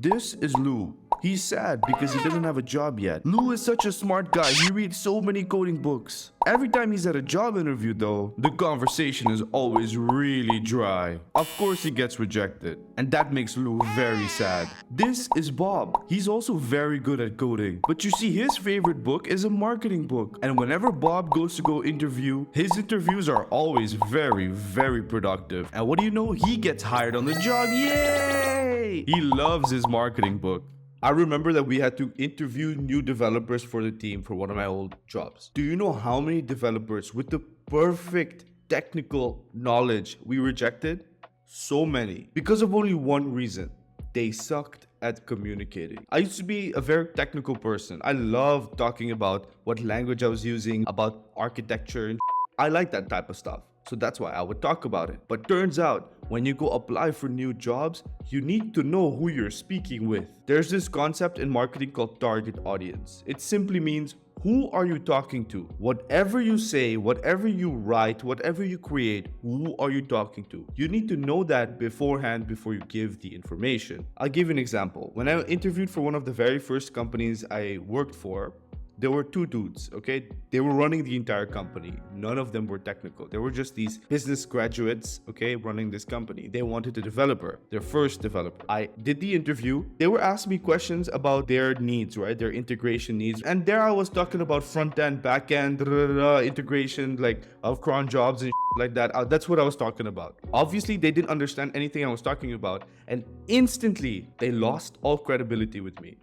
This is Lou. He's sad because he doesn't have a job yet. Lou is such a smart guy. He reads so many coding books. Every time he's at a job interview though, the conversation is always really dry. Of course he gets rejected, and that makes Lou very sad. This is Bob. He's also very good at coding, but you see his favorite book is a marketing book. And whenever Bob goes to go interview, his interviews are always very productive. And what do you know? He gets hired on the job. Yay! He loves his marketing book. I remember that we had to interview new developers for the team for one of my old jobs. Do you know how many developers with the perfect technical knowledge we rejected? So many. Because of only one reason. They sucked at communicating. I used to be a very technical person. I loved talking about what language I was using, about architecture, and I like that type of stuff. So that's why I would talk about it. But turns out, when you go apply for new jobs, you need to know who you're speaking with. There's this concept in marketing called target audience. It simply means, who are you talking to? Whatever you say, whatever you write, whatever you create, who are you talking to? You need to know that beforehand before you give the information. I'll give you an example. When I interviewed for one of the very first companies I worked for, there were two dudes, okay? They were running the entire company. None of them were technical. They were just these business graduates, okay, running this company. They wanted a developer, their first developer. I did the interview. They were asking me questions about their needs, right? Their integration needs. And there I was talking about front end, back end, integration, like of cron jobs and like that. That's what I was talking about. Obviously, they didn't understand anything I was talking about. And instantly, they lost all credibility with me.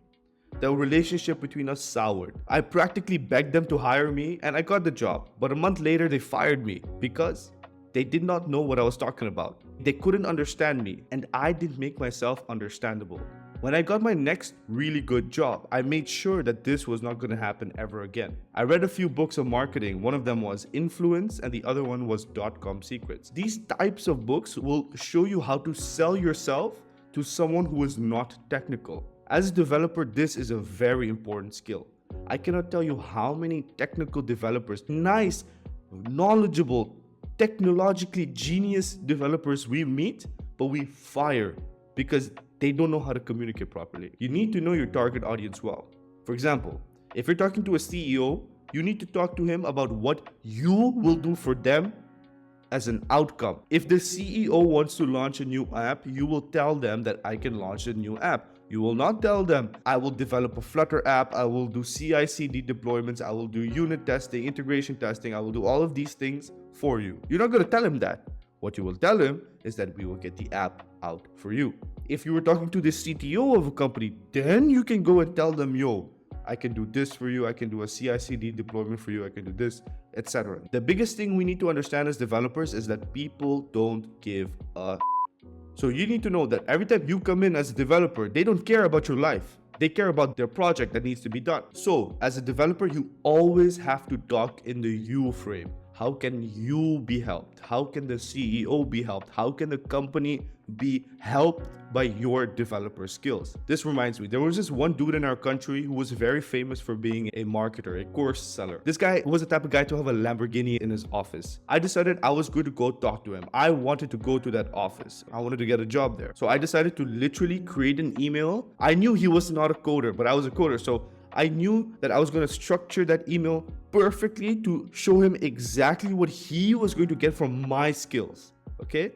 The relationship between us soured. I practically begged them to hire me and I got the job. But a month later, they fired me because they did not know what I was talking about. They couldn't understand me and I didn't make myself understandable. When I got my next really good job, I made sure that this was not going to happen ever again. I read a few books of marketing. One of them was Influence and the other one was .com Secrets. These types of books will show you how to sell yourself to someone who is not technical. As a developer, this is a very important skill. I cannot tell you how many technical developers, nice, knowledgeable, technologically genius developers we meet, but we fire because they don't know how to communicate properly. You need to know your target audience well. For example, if you're talking to a CEO, you need to talk to him about what you will do for them as an outcome. If the CEO wants to launch a new app, you will tell them that I can launch a new app. You will not tell them, I will develop a Flutter app, I will do CI/CD deployments, I will do unit testing, integration testing, I will do all of these things for you. You're not going to tell him that. What you will tell him is that we will get the app out for you. If you were talking to the CTO of a company, then you can go and tell them, yo, I can do this for you, I can do a CI/CD deployment for you, I can do this, etc. The biggest thing we need to understand as developers is that people don't give a So you need to know that every time you come in as a developer, they don't care about your life. They care about their project that needs to be done. So as a developer, you always have to talk in the you frame. How can you be helped? How can the CEO be helped? How can the company be helped by your developer skills? This reminds me, there was this one dude in our country who was very famous for being a marketer, a course seller. This guy was the type of guy to have a Lamborghini in his office. I decided I was going to go talk to him. I wanted to go to that office. I wanted to get a job there. So I decided to literally create an email. I knew he was not a coder, but I was a coder. So I knew that I was going to structure that email perfectly to show him exactly what he was going to get from my skills. Okay?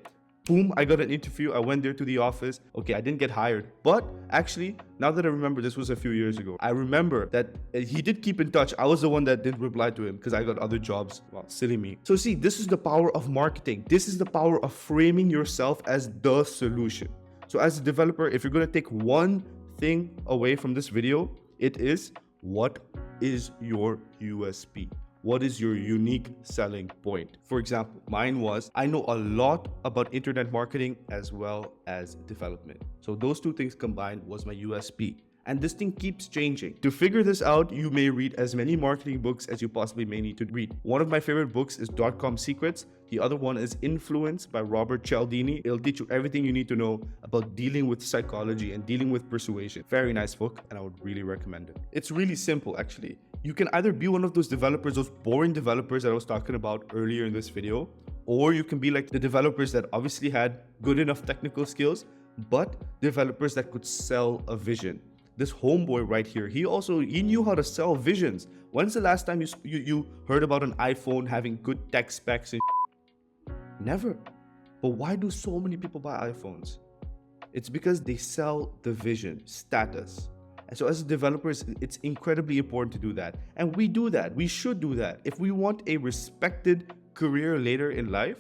Boom, I got an interview. I went there to the office. Okay, I didn't get hired. But actually, now that I remember, this was a few years ago. I remember that he did keep in touch. I was the one that didn't reply to him because I got other jobs. Well, silly me. So see, this is the power of marketing. This is the power of framing yourself as the solution. So as a developer, if you're going to take one thing away from this video, it is, what is your USP? What is your unique selling point? For example, mine was, I know a lot about internet marketing as well as development. So those two things combined was my USP. And this thing keeps changing. To figure this out, you may read as many marketing books as you possibly may need to read. One of my favorite books is .com Secrets. The other one is Influence by Robert Cialdini. It'll teach you everything you need to know about dealing with psychology and dealing with persuasion. Very nice book, and I would really recommend it. It's really simple, actually. You can either be one of those developers, those boring developers that I was talking about earlier in this video, or you can be like the developers that obviously had good enough technical skills, but developers that could sell a vision. This homeboy right here, he knew how to sell visions. When's the last time you heard about an iPhone having good tech specs and never. But why do so many people buy iPhones? It's because they sell the vision, status. And so as developers, it's incredibly important to do that. And we do that. We should do that. If we want a respected career later in life,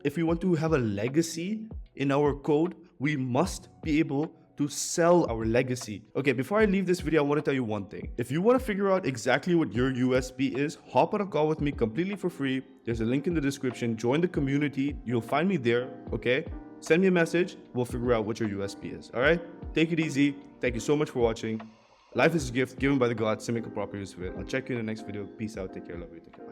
if we want to have a legacy in our code, we must be able to sell our legacy. Okay, before I leave this video, I want to tell you one thing. If you want to figure out exactly what your USP is, hop on a call with me completely for free. There's a link in the description. Join the community. You'll find me there, okay? Send me a message. We'll figure out what your USP is, all right? Take it easy. Thank you so much for watching. Life is a gift given by the God. So make a proper use of it. I'll check you in the next video. Peace out. Take care. Love you. Take care. Bye.